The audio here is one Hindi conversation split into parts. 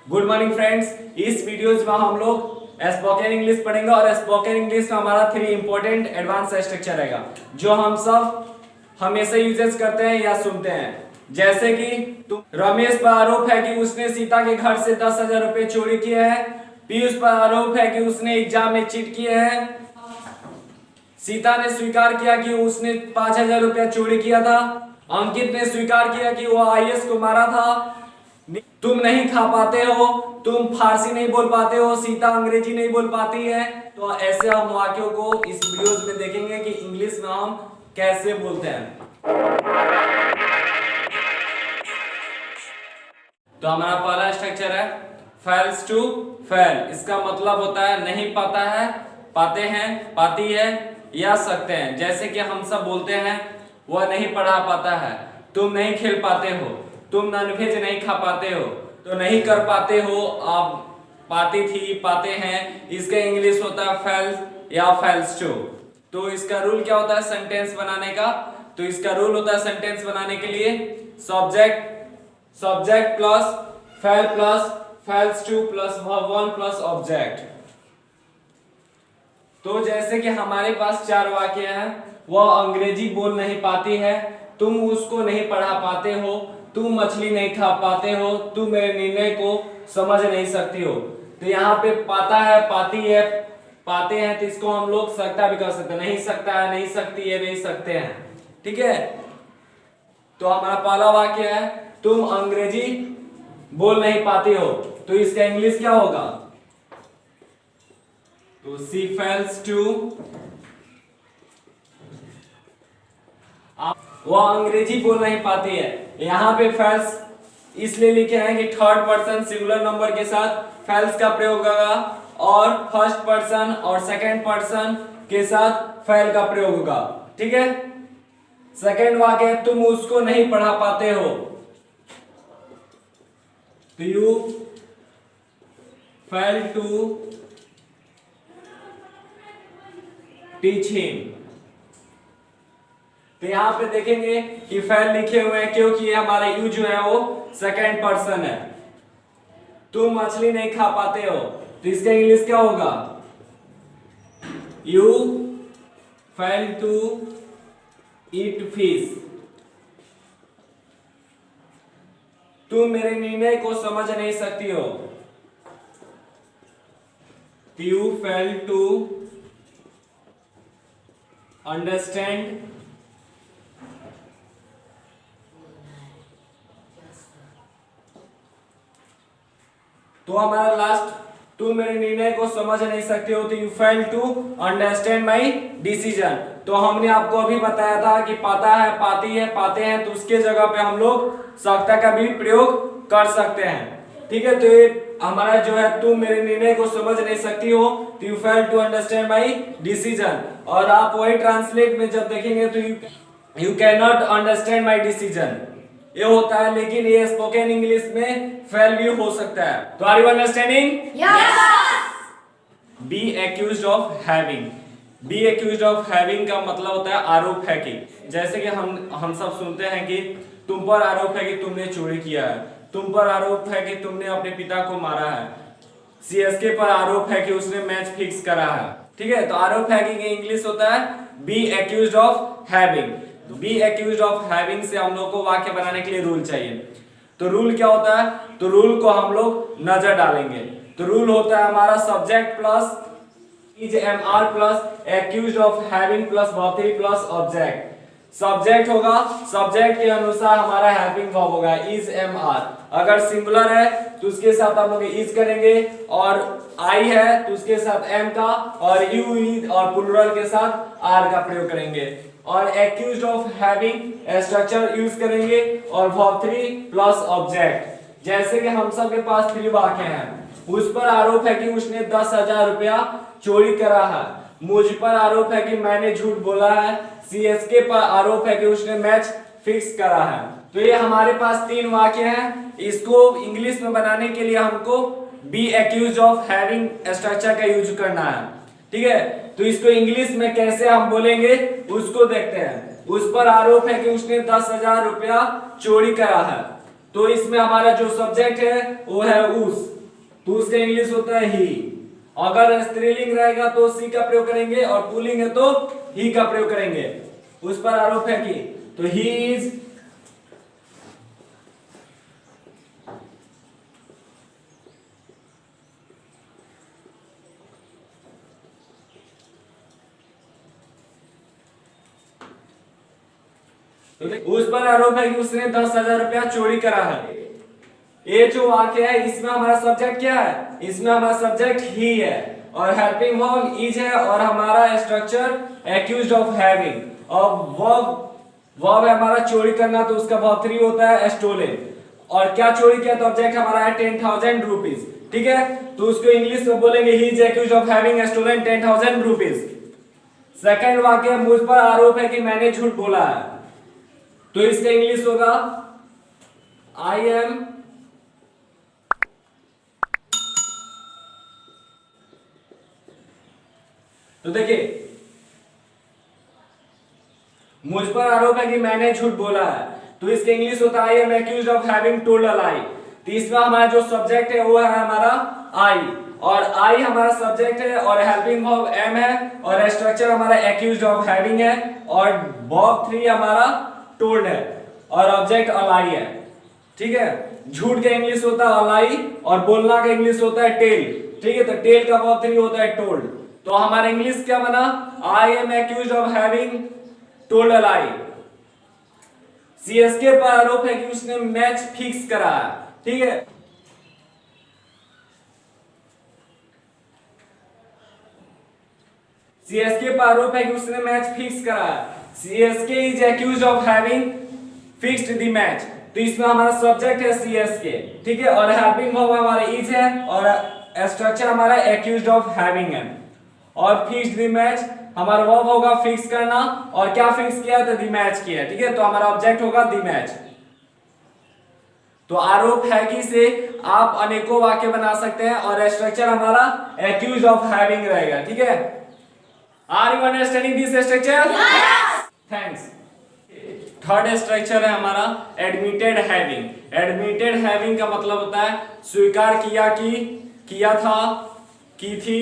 Good morning friends. इस वीडियोज में हम लोग स्पोकन इंग्लिश पढ़ेंगे और स्पोकन इंग्लिश में हमारा 3 इंपॉर्टेंट एडवांस स्ट्रक्चर रहेगा जो हम सब हमेशा यूजेस करते हैं या सुनते हैं। जैसे कि रमेश पर आरोप है कि उसने सीता के घर से 10,000 रुपए चोरी किए हैं। पीयूष पर आरोप है कि उसने एग्जाम में चीट किए हैं। सीता ने स्वीकार किया कि उसने 5,000 रुपया चोरी किया था। अंकित ने स्वीकार किया कि वो आईएएस को मारा था। तुम नहीं खा पाते हो, तुम फारसी नहीं बोल पाते हो, सीता अंग्रेजी नहीं बोल पाती है। तो ऐसे हम वाक्यों को इस वीडियोस में देखेंगे कि इंग्लिश में हम कैसे बोलते हैं। तो हमारा पहला स्ट्रक्चर है फेल्स टू फेल। इसका मतलब होता है नहीं पाता है, पाते हैं, पाती है या सकते हैं। जैसे कि हम सब बोलते हैं वह नहीं पढ़ा पाता है, तुम नहीं खेल पाते हो, तुम नॉनवेज नहीं खा पाते हो, तो नहीं कर पाते हो आप पाती थी, पाते हैं। इसका इंग्लिश होता है फेल्स या फेल्स टू। तो इसका रूल क्या होता है सेंटेंस बनाने का? तो इसका रूल होता है सेंटेंस बनाने के लिए subject plus fail plus fails two plus verb one plus object. तो जैसे कि हमारे पास 4 वाक्य हैं। वह अंग्रेजी बोल नहीं पाती है, तुम उसको नहीं पढ़ा पाते हो, तुम मछली नहीं खा पाते हो, तुम मेरे निर्णय को समझ नहीं सकती हो। तो यहाँ पे पाता है, पाती है, पाते हैं, तो इसको हम लोग सकता भी कर सकते हैं। नहीं सकता है, नहीं सकती है, नहीं सकते हैं। ठीक है। तो हमारा पहला वाक्य है तुम अंग्रेजी बोल नहीं पाती हो, तो इसका इंग्लिश क्या होगा? तो सी फेल्स टू, वो अंग्रेजी बोल नहीं पाती है। यहाँ पे फेल्स इसलिए लिखे हैं कि थर्ड पर्सन सिंगुलर नंबर के साथ फेल्स का प्रयोग होगा और फर्स्ट पर्सन और सेकंड पर्सन के साथ फेल का प्रयोग होगा। ठीक है। सेकंड वाक्य है तुम उसको नहीं पढ़ा पाते हो, तो you fail to teach him. तो यहाँ पे देखेंगे कि फेल लिखे हुए हैं क्योंकि हमारा यू जो है वो सेकंड पर्सन है। तुम मछली नहीं खा पाते हो, तो इसका इंग्लिश क्या होगा? You fail to eat fish. तुम मेरे निर्णय को समझ नहीं सकती हो, यू फेल टू अंडरस्टैंड तो हमारा लास्ट तुम मेरे निर्णय को समझ नहीं सकते हो, तो you fail to understand my decision. तो हमने आपको अभी बताया था कि पाता है, पाती है, पाते हैं, तो उसके जगह पे हम लोग सकता का भी प्रयोग कर सकते हैं। ठीक है। तो ये हमारा जो है तुम मेरे निर्णय को समझ नहीं सकती हो, तो you fail to understand my decision. और आप वही ट्रांसलेट में जब देखेंगे तो you can not understand my decision ये होता है, लेकिन ये स्पोकन इंग्लिश में फेल भी हो सकता है। तो are you understanding? Yes. Be accused of having. Be accused of having का मतलब होता है आरोप है कि, जैसे कि हम सब सुनते हैं कि तुम पर आरोप है कि तुमने चोरी किया है, तुम पर आरोप है कि तुमने अपने पिता को मारा है, सीएसके पर आरोप है कि उसने मैच फिक्स करा है। ठीक है। तो आरोप है कि इंग्लिश होता है be accused of having. Be accused of having से हम लोग को वाक्य बनाने के लिए रूल चाहिए। तो रूल क्या होता है? तो रूल को हम लोग नजर डालेंगे। तो रूल होता है हमारा subject plus is am are plus accused of having plus verb three plus object. Subject होगा, सब्जेक्ट के अनुसार हमारा हेल्पिंग वर्ब होगा इज एम आर। अगर सिंगुलर है तो उसके साथ हम लोग इज करेंगे, और आई है तो उसके साथ एम का, और यू इज और प्लुरल के साथ आर का प्रयोग करेंगे। और accused of having structure use करेंगे और वर्ब थ्री प्लस ऑब्जेक्ट। जैसे कि हम सब के पास 3 वाक्य हैं। उस पर आरोप है कि उसने 10,000 रुपया चोरी करा है, मुझ पर आरोप है कि मैंने झूठ बोला है, सीएसके पर आरोप है कि उसने मैच फिक्स करा है। तो ये हमारे पास 3 वाक्य हैं। इसको इंग्लिश में बनाने के लिए हमको be accused of having structure का यूज करना है। ठीक है। तो इसको इंग्लिश में कैसे हम बोलेंगे उसको देखते हैं। उस पर आरोप है कि उसने 10,000 रुपया चोरी करा है, तो इसमें हमारा जो सब्जेक्ट है वो है उस। तो उसका इंग्लिश होता है ही। अगर स्त्रीलिंग रहेगा तो सी का प्रयोग करेंगे और पुल्लिंग है तो ही का प्रयोग करेंगे। उस पर आरोप है कि तो ही इज उस पर आरोप है कि उसने 10,000 रुपया चोरी करा है। ये जो वाक्य है इसमें हमारा सब्जेक्ट क्या है, इसमें हमारा सब्जेक्ट ही है और हेल्पिंग वर्ब इज है और हमारा स्ट्रक्चर एक्यूज्ड ऑफ हैविंग और वर्ब है हमारा चोरी करना, तो उसका वर्ब 3 होता है स्टोलन। और क्या चोरी किया, तो ऑब्जेक्ट हमारा है 10,000 रुपीज। ठीक है, तो उसको इंग्लिश में बोलेंगे he is accused of having stolen 10,000 rupees. Second वाक्य मुझ पर आरोप है कि मैंने झूठ बोला है, तो इसका इंग्लिश होगा आई एम तो देखिए मुझ पर आरोप है कि मैंने झूठ बोला है, तो इसका इंग्लिश होता है I am accused of having told a lie. तीसरा हमारा जो सब्जेक्ट है वो है हमारा आई, और आई हमारा सब्जेक्ट है और हेल्पिंग वर्ब एम है और स्ट्रक्चर हमारा एक्यूज्ड ऑफ हैविंग है और वर्ब 3 हमारा टोल्ड है और ऑब्जेक्ट अलाई है। ठीक है, झूठ का इंग्लिश होता है अलाई और बोलना का इंग्लिश होता है टेल। ठीक है, तो टेल का वर्ब 3 होता है टोल्ड। तो हमारा इंग्लिश क्या बना, आई am accused of having told a lie. CSK पर आरोप है कि उसने मैच फिक्स करा है। ठीक है, सीएसके पर आरोप है कि उसने मैच फिक्स करा है। CSK is accused of having fixed the match, तो इसमें हमारा सब्जेक्ट है सीएसके। ठीक है, और हेल्पिंग वर्ब हमारा इज है और स्ट्रक्चर हमारा एक्यूज्ड ऑफ हैविंग है और फिक्स्ड द मैच हमारा वर्ब होगा फिक्स करना, और क्या फिक्स किया, तो द मैच किया। ठीक है, तो हमारा ऑब्जेक्ट होगा द मैच। तो आरोप है कि से आप अनेकों वाक्य बना सकते हैं और स्ट्रक्चर हमारा एक्यूज्ड ऑफ हैविंग रहेगा। ठीक है, are you understanding this structure? Yes, thanks. Third structure है हमारा एडमिटेड हैविंग। एडमिटेड हैविंग का मतलब होता है स्वीकार किया कि, किया था, की थी,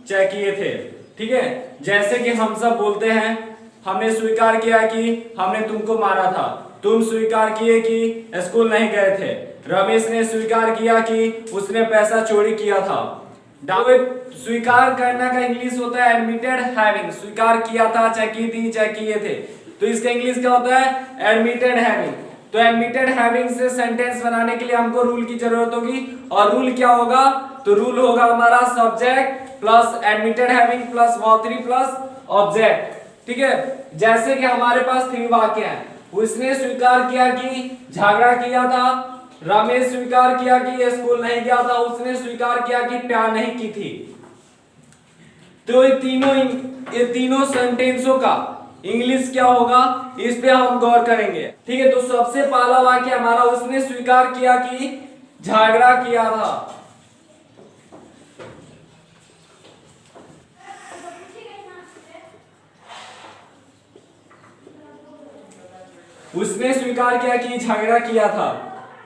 चाहे किए थे। ठीक है, जैसे कि हम सब बोलते हैं हमने स्वीकार किया कि हमने तुमको मारा था, तुम स्वीकार किए कि स्कूल नहीं गए थे, रमेश ने स्वीकार किया कि उसने पैसा चोरी किया था। स्वीकार करना का इंग्लिश होता है एडमिटेड हैविंग, स्वीकार किया था, चाहे की थी, चाहे किए थे, तो इसका इंग्लिश क्या होता है एडमिटेड हैविंग। तो एडमिटेड हैविंग से सेंटेंस बनाने के लिए हमको रूल की जरूरत होगी, और रूल क्या होगा, तो रूल होगा हमारा subject plus admitted having plus verb 3 plus object. ठीक है, जैसे कि हमारे पास 3 वाक्य हैं, उसने स्वीकार किया कि झगड़ा किया था, रमेश स्वीकार किया कि स्कूल नहीं गया था, उसने स्वीकार किया कि प्यार नहीं की थी। तो ये तीनों सेंटेंसों का इंग्लिश क्या होगा, इस पे हम गौर करेंगे। ठीक है, तो सबसे पहला वाक्य हमारा उसने स्वीकार किया कि झगड़ा किया था। उसने स्वीकार किया कि झगड़ा किया था,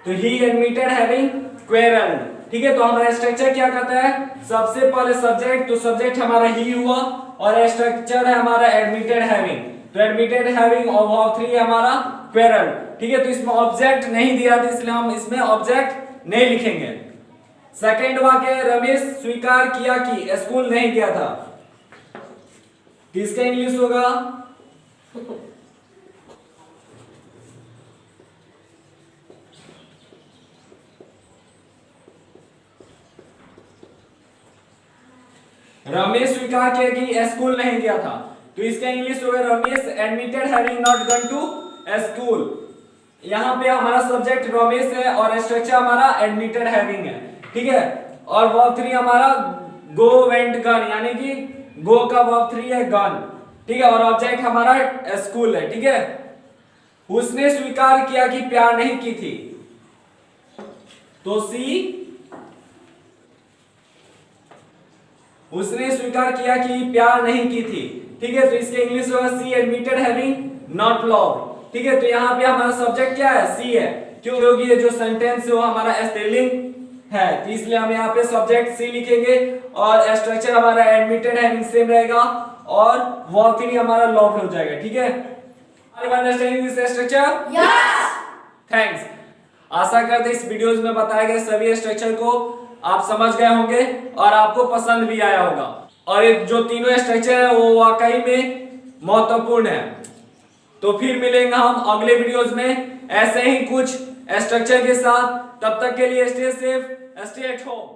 तो ही एडमिटेड हैविंग क्वेरल। ठीक है, तो हमारा स्ट्रक्चर क्या कहता है, सबसे पहले सब्जेक्ट, तो सब्जेक्ट हमारा ही हुआ और स्ट्रक्चर है हमारा एडमिटेड हैविंग, तो एडमिटेड हैविंग और वर्ब 3 हमारा क्वेरल। ठीक है, तो इसमें ऑब्जेक्ट नहीं दिया था इसलिए हम इसमें ऑब्जेक्ट नहीं लिखेंगे। सेकंड वाक्य रमेश स्वीकार किया कि स्कूल नहीं गया था, तो इसका इंग्लिश होगा रमेश स्वीकार किया कि स्कूल नहीं गया था, तो इसका इंग्लिश होगा Ramesh admitted having not gone to school. यहाँ पे हमारा सब्जेक्ट रमेश है और स्ट्रक्चर हमारा एडमिटेड हैविंग है। ठीक है, और वर्ब 3 हमारा गो वेंट गन, यानी कि गो का वर्ब 3 है गन। ठीक है, और ऑब्जेक्ट हमारा स्कूल है। ठीक है, उसने स्वीकार किया कि प्यार नहीं की थी, तो सी उसने स्वीकार किया कि प्यार नहीं की थी। ठीक है, तो इसके इंग्लिश होगा सी एडमिटेड हैविंग नॉट लव। ठीक है, तो यहाँ पे हमारा सब्जेक्ट क्या है, सी है, क्योंकि ये जो सेंटेंस है वो हमारा स्त्रीलिंग है, तो इसलिए हम यहाँ पे सब्जेक्ट सी लिखेंगे और स्ट्रक्चर हमारा एडमिटेड हैविंग सेम रहेगा और वर्ब 3 हमारा लॉफ्ट हो जाएगा। ठीक है, are you understanding this structure? Yes. Thanks. आशा करते इस वीडियोस में बताए गए सभी स्ट्रक्चर को आप समझ गए होंगे और आपको पसंद भी आया होगा, और ये जो तीनों स्ट्रक्चर है वो वाकई में महत्वपूर्ण है। तो फिर मिलेंगे हम अगले वीडियोस में ऐसे ही कुछ स्ट्रक्चर के साथ। तब तक के लिए stay safe, stay at home.